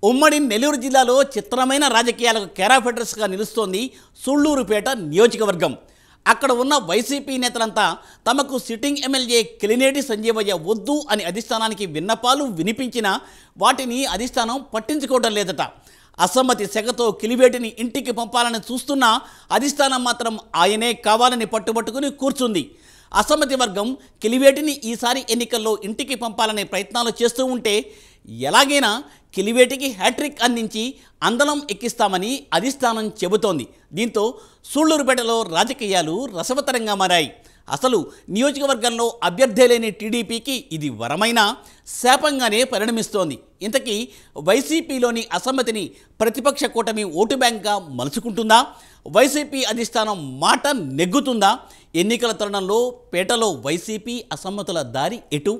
ఉమ్మడి నెల్లూరు జిల్లాలో చిత్రమైన రాజకీయాలకు కేరాఫెడర్స్గా నిలుస్తోంది సూళ్లూరుపేట నియోజకవర్గం. అక్కడ ఉన్న వైసీపీ నేతలంతా తమకు సిట్టింగ్ ఎమ్మెల్యే కిలినేటి సంజీవయ్య వద్దు అని అధిష్టానానికి విన్నపాలు వినిపించినా వాటిని అధిష్టానం పట్టించుకోవడం లేదట. అసమ్మతి సెగతో కిలివేటిని ఇంటికి పంపాలని చూస్తున్నా అధిష్టానం మాత్రం ఆయనే కావాలని పట్టుబట్టుకుని కూర్చుంది. అసమ్మతి వర్గం కిలివేటిని ఈసారి ఎన్నికల్లో ఇంటికి పంపాలనే ప్రయత్నాలు చేస్తూ ఉంటే ఎలాగైనా కిలివేటికి హ్యాట్రిక్ అందించి అందలం ఎక్కిస్తామని అధిష్టానం చెబుతోంది. దీంతో సూళ్లూరుపేటలో రాజకీయాలు రసవత్తరంగా మారాయి. అసలు నియోజకవర్గంలో అభ్యర్థి లేని టీడీపీకి ఇది వరమైన శాపంగానే పరిణమిస్తోంది. ఇంతకీ వైసీపీలోని అసమ్మతిని ప్రతిపక్ష కూటమి ఓటు బ్యాంక్గా మలుచుకుంటుందా? వైసీపీ అధిష్టానం మాట నెగ్గుతుందా? ఎన్నికల తరుణంలో పేటలో వైసీపీ అసమ్మతుల దారి ఎటు?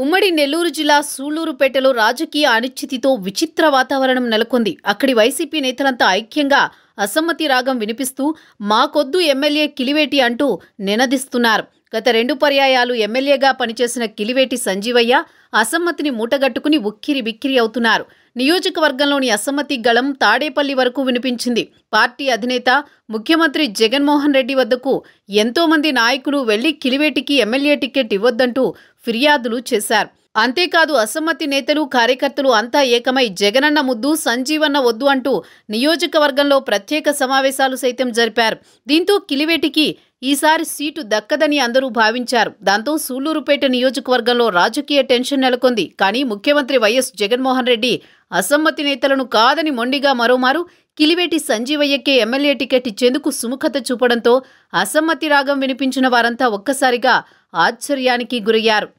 ఉమ్మడి నెల్లూరు జిల్లా సూళ్లూరుపేటలో రాజకీయ అనిశ్చితితో విచిత్ర వాతావరణం నెలకొంది. అక్కడి వైసీపీ నేతలంతా ఐక్యంగా అసమ్మతి రాగం వినిపిస్తూ మాకొద్దు ఎమ్మెల్యే కిలివేటి అంటూ నినదిస్తున్నారు. గత 2 పర్యాయాలు ఎమ్మెల్యేగా పనిచేసిన కిలివేటి సంజీవయ్య అసమ్మతిని మూటగట్టుకుని ఉక్కిరి బిక్కిరి అవుతున్నారు. నియోజకవర్గంలోని అసమ్మతి గళం తాడేపల్లి వరకు వినిపించింది. పార్టీ అధినేత ముఖ్యమంత్రి జగన్మోహన్ రెడ్డి వద్దకు ఎంతోమంది నాయకులు వెళ్లి కిలివేటికి ఎమ్మెల్యే టికెట్ ఇవ్వొద్దంటూ ఫిర్యాదులు చేశారు. అంతేకాదు అసమ్మతి నేతలు కార్యకర్తలు అంతా ఏకమై జగనన్న ముద్దు సంజీవన్న వద్దు అంటూ నియోజకవర్గంలో ప్రత్యేక సమావేశాలు సైతం జరిపారు. దీంతో కిలివేటికి ఈసారి సీటు దక్కదని అందరూ భావించారు. దాంతో సూళ్లూరుపేట నియోజకవర్గంలో రాజకీయ టెన్షన్ నెలకొంది. కానీ ముఖ్యమంత్రి వైఎస్ జగన్మోహన్ రెడ్డి అసమ్మతి నేతలను కాదని మొండిగా మరోమారు కిలివేటి సంజీవయ్యకే ఎమ్మెల్యే టికెట్ ఇచ్చేందుకు సుముఖత చూపడంతో అసమ్మతి రాగం వినిపించిన వారంతా ఒక్కసారిగా ఆశ్చర్యానికి గురయ్యారు.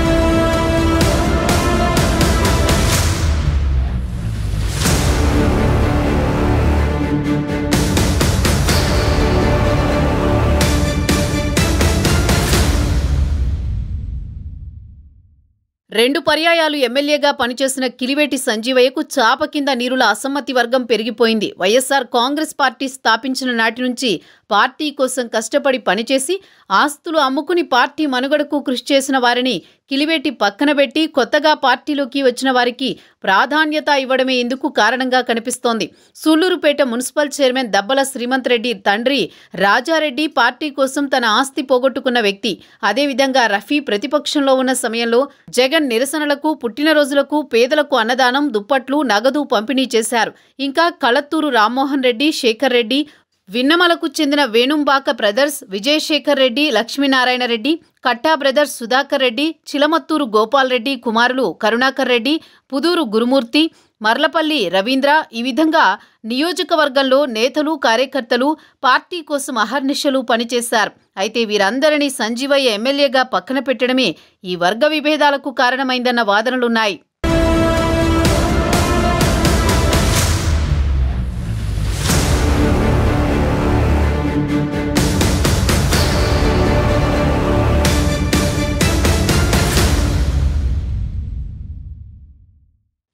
రెండు పర్యాయాలు ఎమ్మెల్యేగా పనిచేసిన కిలివేటి సంజీవయ్యకు చాప కింద నీరుల అసమ్మతి వర్గం పెరిగిపోయింది. వైఎస్ఆర్ కాంగ్రెస్ పార్టీ స్థాపించిన నాటి నుంచి పార్టీ కోసం కష్టపడి పనిచేసి ఆస్తులు అమ్ముకుని పార్టీ మనుగడకు కృషి చేసిన వారిని కిలివేటి పక్కన పెట్టి కొత్తగా పార్టీలోకి వచ్చిన వారికి ప్రాధాన్యత ఇవ్వడమే ఇందుకు కారణంగా కనిపిస్తోంది. సూళ్లూరుపేట మున్సిపల్ చైర్మన్ దబ్బల శ్రీమంత్ రెడ్డి తండ్రి రాజారెడ్డి పార్టీ కోసం తన ఆస్తి పోగొట్టుకున్న వ్యక్తి. అదేవిధంగా రఫీ ప్రతిపక్షంలో ఉన్న సమయంలో జగన్ నిరసనలకు, పుట్టినరోజులకు పేదలకు అన్నదానం, దుప్పట్లు, నగదు పంపిణీ చేశారు. ఇంకా కళత్తూరు రామ్మోహన్ రెడ్డి, శేఖర్ రెడ్డి, విన్నమలకు చెందిన వేణుంబాక బ్రదర్స్, విజయశేఖర్ రెడ్డి, లక్ష్మీనారాయణ రెడ్డి, కట్టా బ్రదర్స్ సుధాకర్ రెడ్డి, చిలమత్తూరు గోపాల్ రెడ్డి కుమారులు కరుణాకర్ రెడ్డి, పుదూరు గురుమూర్తి, మర్లపల్లి రవీంద్ర ఈ విధంగా నియోజకవర్గంలో నేతలు, కార్యకర్తలు పార్టీ కోసం అహర్నిశలు పనిచేశారు. అయితే వీరందరినీ సంజీవయ్య ఎమ్మెల్యేగా పక్కన పెట్టడమే ఈ వర్గ విభేదాలకు కారణమైందన్న వాదనలున్నాయి.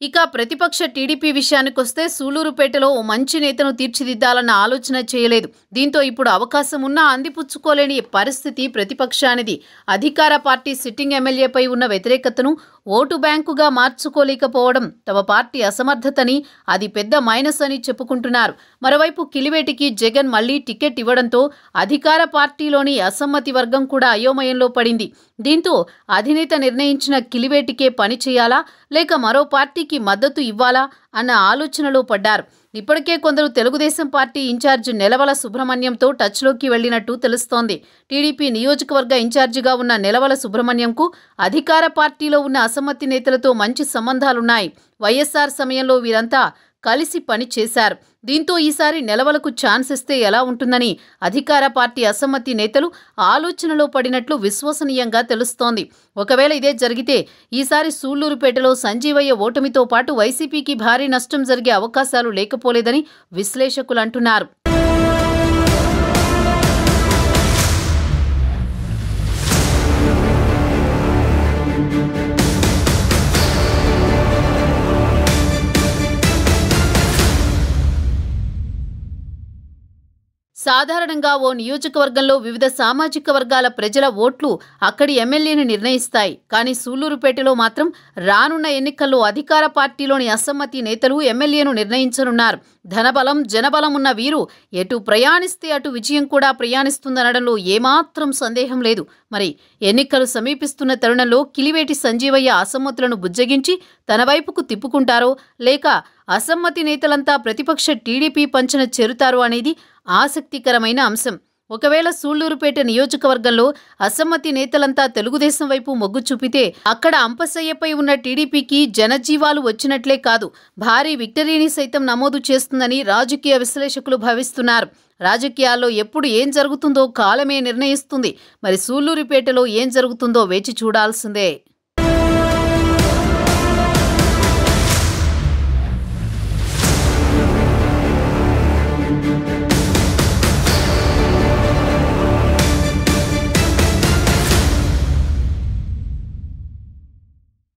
ఇక ప్రతిపక్ష టీడీపీ విషయానికొస్తే సూళ్లూరుపేటలో ఓ మంచి నేతను తీర్చిదిద్దాలన్న ఆలోచన చేయలేదు. దీంతో ఇప్పుడు అవకాశం ఉన్నా అందిపుచ్చుకోలేని పరిస్థితి ప్రతిపక్షానిది. అధికార పార్టీ సిట్టింగ్ ఎమ్మెల్యేపై ఉన్న వ్యతిరేకతను ఓటు బ్యాంకుగా మార్చుకోలేకపోవడం తమ పార్టీ అసమర్థతని, అది పెద్ద మైనస్ అని చెప్పుకుంటున్నారు. మరోవైపు కిలివేటికి జగన్ మళ్లీ టికెట్ ఇవ్వడంతో అధికార పార్టీలోని అసమ్మతి వర్గం కూడా అయోమయంలో పడింది. దీంతో అధినేత నిర్ణయించిన కిలివేటికే పని చేయాలా లేక మరో పార్టీకి మద్దతు ఇవ్వాలా అన్న ఆలోచనలో పడ్డారు. ఇప్పటికే కొందరు తెలుగుదేశం పార్టీ ఇన్ఛార్జ్ నెలవల సుబ్రహ్మణ్యంతో టచ్లోకి వెళ్లినట్టు తెలుస్తోంది. టీడీపీ నియోజకవర్గ ఇన్ఛార్జిగా ఉన్న నెలవల సుబ్రహ్మణ్యంకు అధికార పార్టీలో ఉన్న అసమ్మతి నేతలతో మంచి సంబంధాలున్నాయి. వైఎస్ఆర్ సమయంలో వీరంతా కలిసి పని చేశారు. దీంతో ఈసారి నెలవలకు ఛాన్స్ ఇస్తే ఎలా ఉంటుందని అధికార పార్టీ అసమ్మతి నేతలు ఆలోచనలో పడినట్లు విశ్వసనీయంగా తెలుస్తోంది. ఒకవేళ ఇదే జరిగితే ఈసారి సూళ్లూరుపేటలో సంజీవయ్య ఓటమితో పాటు వైసీపీకి భారీ నష్టం జరిగే అవకాశాలు లేకపోలేదని విశ్లేషకులు అంటున్నారు. సాధారణంగా ఓ నియోజకవర్గంలో వివిధ సామాజిక వర్గాల ప్రజల ఓట్లు అక్కడి ఎమ్మెల్యేని నిర్ణయిస్తాయి. కానీ సూళ్లూరుపేటలో మాత్రం రానున్న ఎన్నికల్లో అధికార పార్టీలోని అసమ్మతి నేతలు ఎమ్మెల్యేను నిర్ణయించనున్నారు. ధనబలం, జనబలం ఉన్న వీరు ఎటు ప్రయాణిస్తే అటు విజయం కూడా ప్రయాణిస్తుందనడంలో ఏమాత్రం సందేహం లేదు. మరి ఎన్నికలు సమీపిస్తున్న తరుణంలో కిలివేటి సంజీవయ్య అసమ్మతులను బుజ్జగించి తన వైపుకు తిప్పుకుంటారో లేక అసమ్మతి నేతలంతా ప్రతిపక్ష టీడీపీ పంచన చేరుతారో అనేది ఆసక్తికరమైన అంశం. ఒకవేళ సూళ్లూరుపేట నియోజకవర్గంలో అసమ్మతి నేతలంతా తెలుగుదేశం వైపు మొగ్గు చూపితే అక్కడ అంపశయ్యపై ఉన్న టీడీపీకి జనజీవాలు వచ్చినట్లే కాదు, భారీ విక్టరీని సైతం నమోదు చేస్తుందని రాజకీయ విశ్లేషకులు భావిస్తున్నారు. రాజకీయాల్లో ఎప్పుడు ఏం జరుగుతుందో కాలమే నిర్ణయిస్తుంది. మరి సూళ్లూరుపేటలో ఏం జరుగుతుందో వేచి చూడాల్సిందే.